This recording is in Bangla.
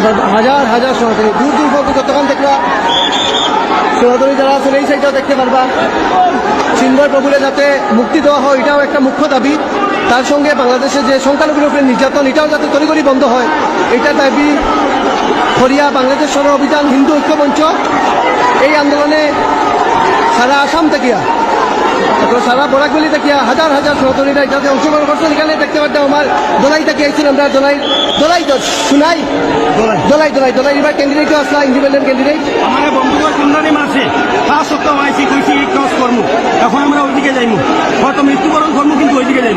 পারবা হাজার হাজার সনাতনী দূর দূর পর্যন্ত যতক্ষণ দেখবা সনাতনী যারা আছেন এই সাইডটাও দেখতে পারবা। চিন্ময় প্রভুরে যাতে মুক্তি দেওয়া হয় এটাও একটা মুখ্য দাবি। তার সঙ্গে বাংলাদেশে যে সংখ্যালঘুর উপরে নির্যাতন এটাও যাতে তড়িঘড়ি বন্ধ হয় এটা দাবি খরিয়া বাংলাদেশ সর অভিযান হিন্দু ঐক্য মঞ্চ এই আন্দোলনে সারা আসাম থেকে সারা বরাকবলি থেকে হাজার হাজার সনাতনীরা এটাতে অংশগ্রহণ করছেন। এখানে দেখতে পারতাম আমার দোলাই থেকে আইছেন আমরা দোলাই শুনাই দোলাই এবার ক্যান্ডিডেটও আসলা ইন্ডিপেন্ডেন্ট ক্যান্ডিডেট আমার বন্ধুদের কুন্দানি মাসে 5 সপ্তাহ আইসি কইছি ক্রস করবো, এখন আমরা ওইদিকে যাইমু, হয়তো মৃত্যুবরণ করবো কিন্তু ওইদিকে যাই।